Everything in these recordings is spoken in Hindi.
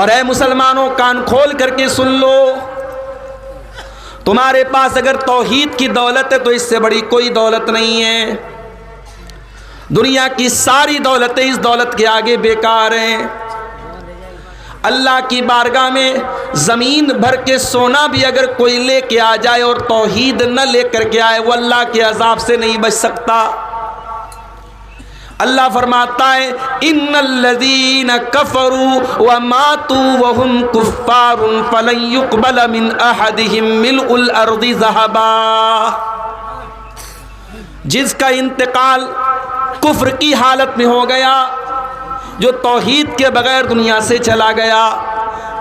और ऐ मुसलमानों, कान खोल करके सुन लो, तुम्हारे पास अगर तौहीद की दौलत है तो इससे बड़ी कोई दौलत नहीं है। दुनिया की सारी दौलतें इस दौलत के आगे बेकार हैं। अल्लाह की बारगाह में ज़मीन भर के सोना भी अगर कोई लेके आ जाए और तौहीद न लेकर के आए, वो अल्लाह के अजाब से नहीं बच सकता। अल्लाह फरमाता है, इन्नल्लज़ीना कफ़रू व मातू व हुम कुफ़्फ़ारुन फ़लन युक़बल मिन अहदिहिम मिल्उल अर्ज़ि ज़हबा। जिसका इंतकाल कुफ्र की हालत में हो गया, जो तौहीद के बगैर दुनिया से चला गया,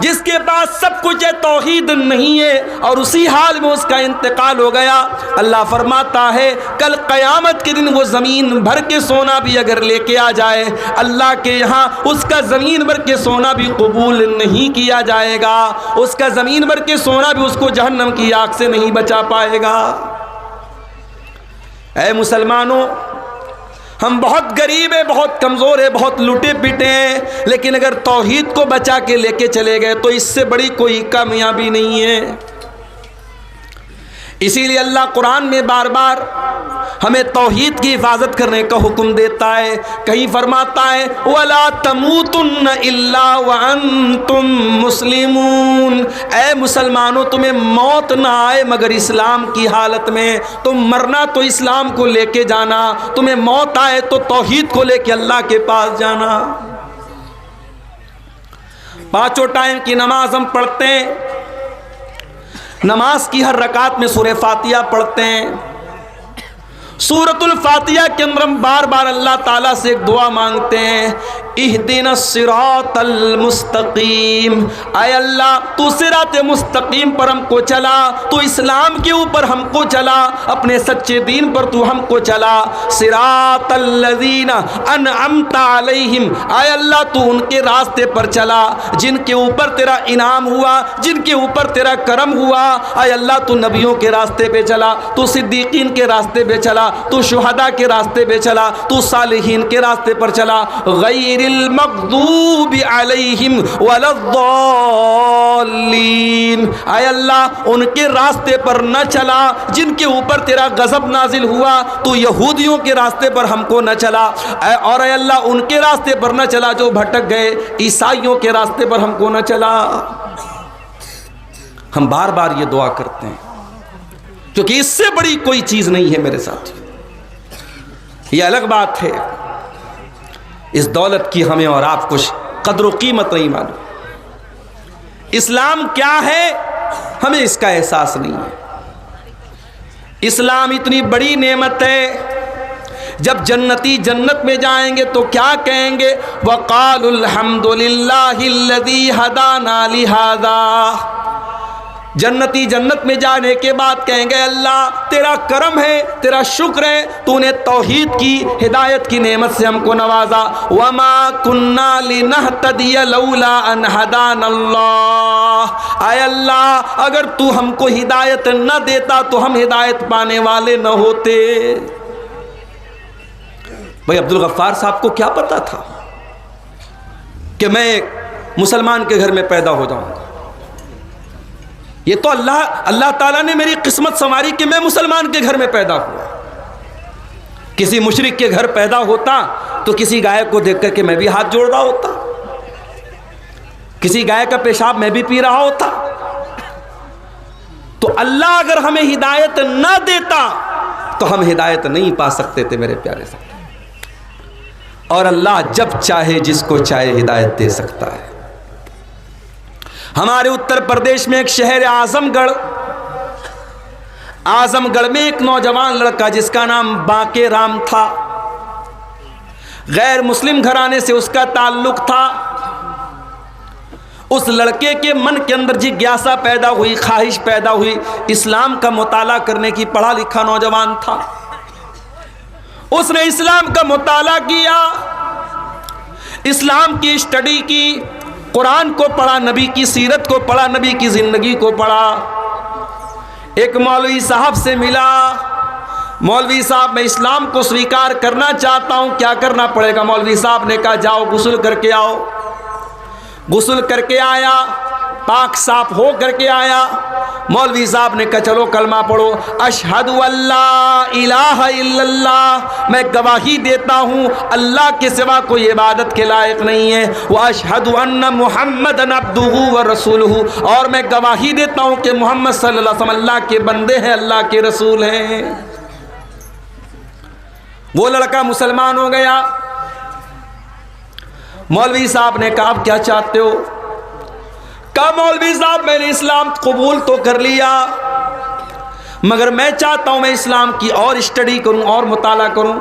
जिसके पास सब कुछ है, तौहीद नहीं है, और उसी हाल में उसका इंतकाल हो गया, अल्लाह फरमाता है कल क़यामत के दिन वो ज़मीन भर के सोना भी अगर लेके आ जाए, अल्लाह के यहाँ उसका ज़मीन भर के सोना भी कबूल नहीं किया जाएगा। उसका ज़मीन भर के सोना भी उसको जहन्नम की आग से नहीं बचा पाएगा। ऐ मुसलमानों, हम बहुत गरीब हैं, बहुत कमज़ोर हैं, बहुत लुटे पिटे हैं, लेकिन अगर तौहीद को बचा के लेके चले गए तो इससे बड़ी कोई कामयाबी नहीं है। इसीलिए अल्लाह कुरान में बार बार हमें तौहीद की हिफाजत करने का हुक्म देता है। कहीं फरमाता है, वला तमूतुन्न इल्ला व अंतुम मुस्लिमून। ऐ मुसलमानों, तुम्हें मौत ना आए मगर इस्लाम की हालत में। तुम मरना तो इस्लाम को लेके जाना, तुम्हें मौत आए तो तौहीद को लेके अल्लाह के पास जाना। पांचों टाइम की नमाज हम पढ़ते हैं, नमाज की हर रकात में सूरह फातिहा पढ़ते हैं। सूरतुल फातिहा के अंदर हम बार बार अल्लाह ताला से एक दुआ मांगते हैं, इहदिनस सिरातल मुस्तकीम। आय अल्लाह, तू सिरात मुस्तकीम पर हमको चला, तू इस्लाम के ऊपर हमको चला, अपने सच्चे दीन पर तू हमको चला। सिरातल लज़ीना अनअमता अलैहिम। आय अल्लाह, तू उनके रास्ते पर चला जिनके ऊपर तेरा इनाम हुआ, जिनके ऊपर तेरा करम हुआ। आय अल्लाह, तू नबियों के रास्ते पे चला, तू सिद्दीकीन के रास्ते पे चला, तू शुहदा के रास्ते पे चला, तू सालिहीन के रास्ते पर चला। गैरिल मग़दूबि अलैहिम वलद्दाल्लीन। आय अल्लाह, उनके रास्ते पर न चला जिनके ऊपर तेरा गज़ब नाजिल हुआ, तू यहूदियों के रास्ते पर हमको न चला। और आय अल्लाह, उनके रास्ते पर न चला जो भटक गए, ईसाइयों के रास्ते पर हमको न चला। हम बार बार ये दुआ करते हैं क्योंकि इससे बड़ी कोई चीज नहीं है मेरे साथ। ये अलग बात है, इस दौलत की हमें और आपको कद्र कीमत नहीं मालूम। इस्लाम क्या है हमें इसका एहसास नहीं है। इस्लाम इतनी बड़ी नेमत है, जब जन्नती जन्नत में जाएंगे तो क्या कहेंगे, वक़ालुल हम्दुलिल्लाहिल्लज़ी हदाना लिहाज़ा। जन्नती जन्नत में जाने के बाद कहेंगे, अल्लाह तेरा करम है, तेरा शुक्र है, तूने तौहीद की हिदायत की नेमत से हमको नवाजा। वमा कुन्ना लिनहतदिय लौला अन हदानल्लाह। आय अल्लाह, अगर तू हमको हिदायत न देता तो हम हिदायत पाने वाले न होते। भाई अब्दुल गफ्फार साहब को क्या पता था कि मैं मुसलमान के घर में पैदा हो जाऊंगा। ये तो अल्लाह ताला ने मेरी किस्मत संवारी कि मैं मुसलमान के घर में पैदा हुआ। किसी मुशरिक के घर पैदा होता तो किसी गाय को देख करके मैं भी हाथ जोड़ रहा होता, किसी गाय का पेशाब मैं भी पी रहा होता। तो अल्लाह अगर हमें हिदायत ना देता तो हम हिदायत नहीं पा सकते थे मेरे प्यारे साहब। और अल्लाह जब चाहे जिसको चाहे हिदायत दे सकता है। हमारे उत्तर प्रदेश में एक शहर आजमगढ़, आजमगढ़ में एक नौजवान लड़का जिसका नाम बाके राम था, गैर मुस्लिम घराने से उसका ताल्लुक था। उस लड़के के मन के अंदर जिज्ञासा पैदा हुई, ख्वाहिश पैदा हुई, इस्लाम का मुताला करने की। पढ़ा लिखा नौजवान था, उसने इस्लाम का मुताला किया, इस्लाम की स्टडी की, कुरान को पढ़ा, नबी की सीरत को पढ़ा, नबी की जिंदगी को पढ़ा। एक मौलवी साहब से मिला, मौलवी साहब मैं इस्लाम को स्वीकार करना चाहता हूं, क्या करना पड़ेगा? मौलवी साहब ने कहा जाओ गुस्ल करके आओ। गुस्ल करके आया, पाक साफ हो करके आया। मौलवी साहब ने कहा चलो कलमा पढ़ो, अशहदु अल्ला इलाहा इल्लल्लाह, मैं गवाही देता हूँ अल्लाह के सिवा कोई इबादत के लायक नहीं है, व अशहदु अन्ना मुहम्मदन अब्दुहु व रसूलुहु, और मैं गवाही देता हूँ कि मोहम्मद सल्लल्लाहु अलैहि वसल्लम अल्लाह के बंदे हैं, अल्लाह के रसूल हैं। वो लड़का मुसलमान हो गया। मौलवी साहब ने कहा आप क्या चाहते हो? कहा मौलवी साहब मैंने इस्लाम कबूल तो कर लिया, मगर मैं चाहता हूं मैं इस्लाम की और स्टडी करूं और मुताला करूं,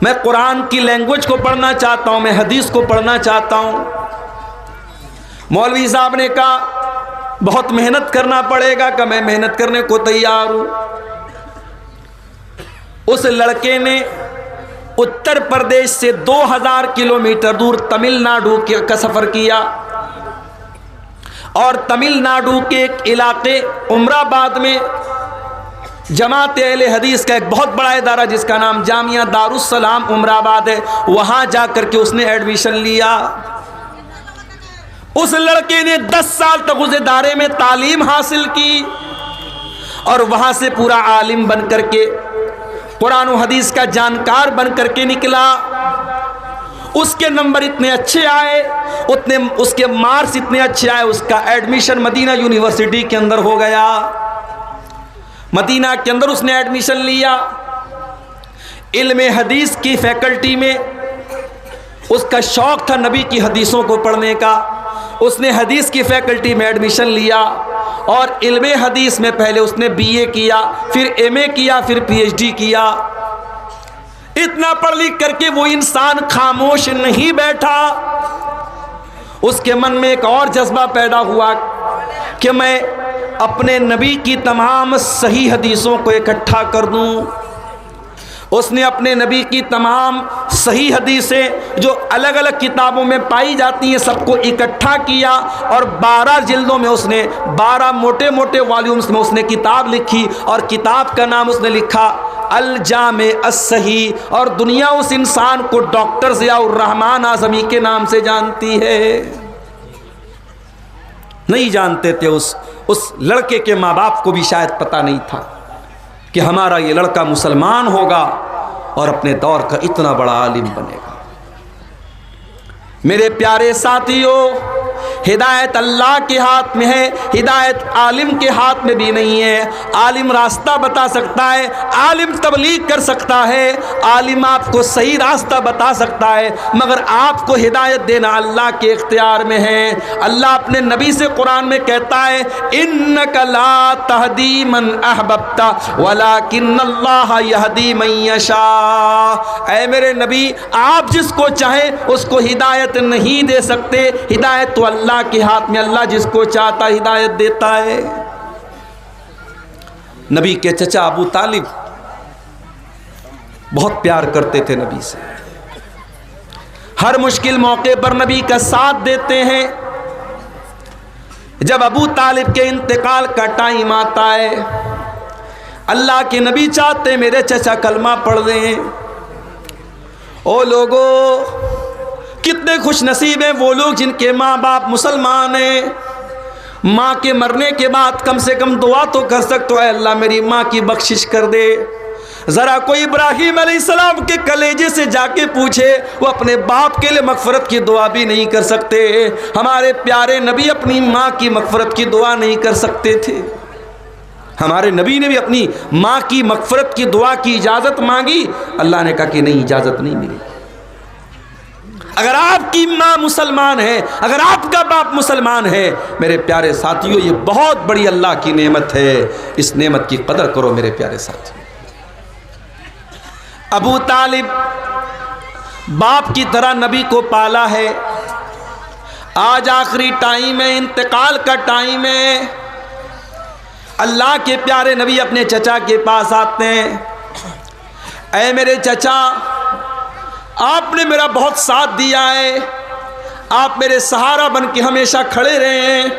मैं कुरान की लैंग्वेज को पढ़ना चाहता हूं, मैं हदीस को पढ़ना चाहता हूं। मौलवी साहब ने कहा बहुत मेहनत करना पड़ेगा। कि मैं मेहनत करने को तैयार हूं। उस लड़के ने उत्तर प्रदेश से 2000 किलोमीटर दूर तमिलनाडु का सफर किया और तमिलनाडु के एक इलाके उमराबाद में जमात अहले हदीस का एक बहुत बड़ा इदारा जिसका नाम जामिया दारुस्सलाम उमराबाद है, वहां जाकर के उसने एडमिशन लिया। उस लड़के ने 10 साल तक उस इदारे में तालीम हासिल की और वहां से पूरा आलिम बन करके, कुरान और हदीस का जानकार बन करके निकला। उसके नंबर इतने अच्छे आए, उतने उसके मार्क्स इतने अच्छे आए, उसका एडमिशन मदीना यूनिवर्सिटी के अंदर हो गया। मदीना के अंदर उसने एडमिशन लिया। इल्म हदीस की फैकल्टी में उसका शौक था नबी की हदीसों को पढ़ने का। उसने हदीस की फैकल्टी में एडमिशन लिया और इल्म हदीस में पहले उसने बीए किया, फिर एमए किया, फिर पीएचडी किया। इतना पढ़ लिख करके वो इंसान खामोश नहीं बैठा। उसके मन में एक और जज्बा पैदा हुआ कि मैं अपने नबी की तमाम सही हदीसों को इकट्ठा कर दूं। उसने अपने नबी की तमाम सही हदीसें जो अलग अलग किताबों में पाई जाती हैं सबको इकट्ठा किया और 12 जिल्दों में उसने 12 मोटे मोटे वॉल्यूम्स में उसने किताब लिखी और किताब का नाम उसने लिखा अल जामे अस्सही। और दुनिया उस इंसान को डॉक्टर ज़ियाउर रहमान आज़मी के नाम से जानती है। नहीं जानते थे, उस लड़के के माँ बाप को भी शायद पता नहीं था कि हमारा ये लड़का मुसलमान होगा और अपने दौर का इतना बड़ा आलिम बनेगा। मेरे प्यारे साथियों, हिदायत अल्लाह के हाथ में है, हिदायत आलिम के हाथ में भी नहीं है। आलिम रास्ता बता सकता है, आलिम तबलीग कर सकता है, आलिम आपको सही रास्ता बता सकता है, मगर आपको हिदायत देना अल्लाह के इख्तियार में है। अल्लाह अपने नबी से कुरान में कहता है इन्नका ला तहदी मन अहबब्ता वलाकिन्नल्लाह यहदी मन यशा। ऐ मेरे नबी, आप जिसको चाहे उसको हिदायत नहीं दे सकते, हिदायत तो अल्लाह के हाथ में, अल्लाह जिसको चाहता हिदायत देता है। नबी के चचा अबू तालिब बहुत प्यार करते थे नबी से, हर मुश्किल मौके पर नबी का साथ देते हैं। जब अबू तालिब के इंतकाल का टाइम आता है, अल्लाह के नबी चाहते मेरे चचा कलमा पढ़ दें। ओ लोगों, कितने खुश नसीब हैं वो लोग जिनके माँ बाप मुसलमान हैं। माँ के मरने के बाद कम से कम दुआ तो कर सकते हो, अल्लाह मेरी माँ की बख्शिश कर दे। ज़रा कोई इब्राहीम अलैहिस्सलाम के कलेजे से जाके पूछे, वो अपने बाप के लिए मग़फ़िरत की दुआ भी नहीं कर सकते। हमारे प्यारे नबी अपनी माँ की मग़फ़िरत की दुआ नहीं कर सकते थे। हमारे नबी ने भी अपनी माँ की मग़फ़िरत की दुआ की इजाज़त मांगी, अल्लाह ने कहा कि नहीं, इजाज़त नहीं मिली। अगर आपकी माँ मुसलमान है, अगर आपका बाप मुसलमान है, मेरे प्यारे साथियों, ये बहुत बड़ी अल्लाह की नेमत है। इस नेमत की कदर करो मेरे प्यारे साथियों। अबू तालिब बाप की तरह नबी को पाला है। आज आखिरी टाइम है, इंतकाल का टाइम है। अल्लाह के प्यारे नबी अपने चचा के पास आते हैं। ऐ मेरे चचा, आपने मेरा बहुत साथ दिया है, आप मेरे सहारा बन के हमेशा खड़े रहे हैं।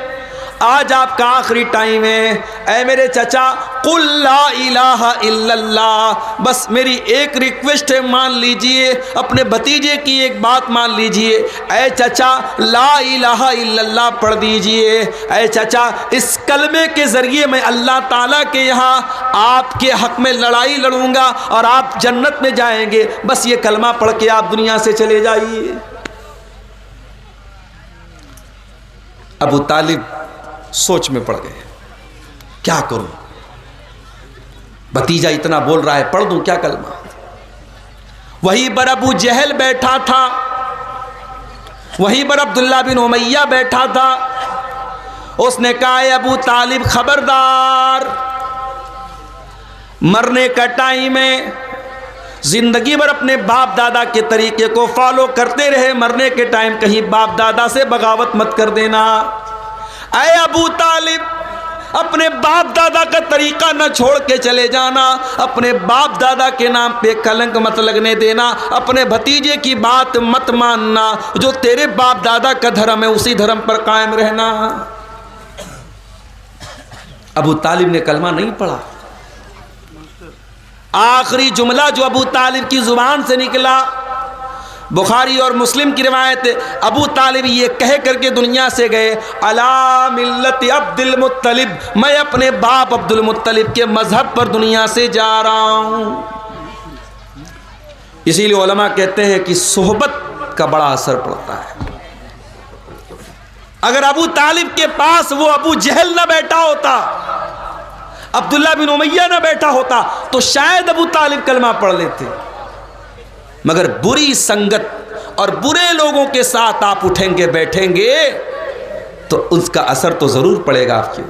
आज आपका आखिरी टाइम है। ऐ मेरे चचा, कुल ला इलाहा इल्लल्लाह, बस मेरी एक रिक्वेस्ट है, मान लीजिए। अपने भतीजे की एक बात मान लीजिए। ऐ चचा, ला इलाहा इल्लल्लाह पढ़ दीजिए। ऐ चचा, इस कलमे के ज़रिए मैं अल्लाह ताला के यहाँ आपके हक़ में लड़ाई लड़ूंगा और आप जन्नत में जाएंगे। बस ये कलमा पढ़ के आप दुनिया से चले जाइए। अबू तालिब सोच में पड़ गए, क्या करूं? भतीजा इतना बोल रहा है, पढ़ दूं क्या कलमा? वहीं पर अबू जहल बैठा था, वहीं पर अब्दुल्ला बिन उमैया बैठा था। उसने कहा, अबू तालिब खबरदार, मरने का टाइम है, जिंदगी भर अपने बाप दादा के तरीके को फॉलो करते रहे, मरने के टाइम कहीं बाप दादा से बगावत मत कर देना। ऐ अबू तालिब, अपने बाप दादा का तरीका न छोड़ के चले जाना, अपने बाप दादा के नाम पे कलंक मत लगने देना, अपने भतीजे की बात मत मानना, जो तेरे बाप दादा का धर्म है उसी धर्म पर कायम रहना। अबू तालिब ने कलमा नहीं पढ़ा। आखिरी जुमला जो अबू तालिब की जुबान से निकला, बुखारी और मुस्लिम की रिवायत, अबू तालिब ये कह करके दुनिया से गए, अला मिल्लत अब्दुल मुत्तलिब, मैं अपने बाप अब्दुल मुत्तलिब के मजहब पर दुनिया से जा रहा हूँ। इसीलिए उलमा कहते हैं कि सोहबत का बड़ा असर पड़ता है। अगर अबू तालिब के पास वो अबू जहल न बैठा होता, अब्दुल्ला बिन उमैया न बैठा होता, तो शायद अबू तालिब कलमा पढ़ लेते। मगर बुरी संगत और बुरे लोगों के साथ आप उठेंगे बैठेंगे तो उसका असर तो जरूर पड़ेगा आपके।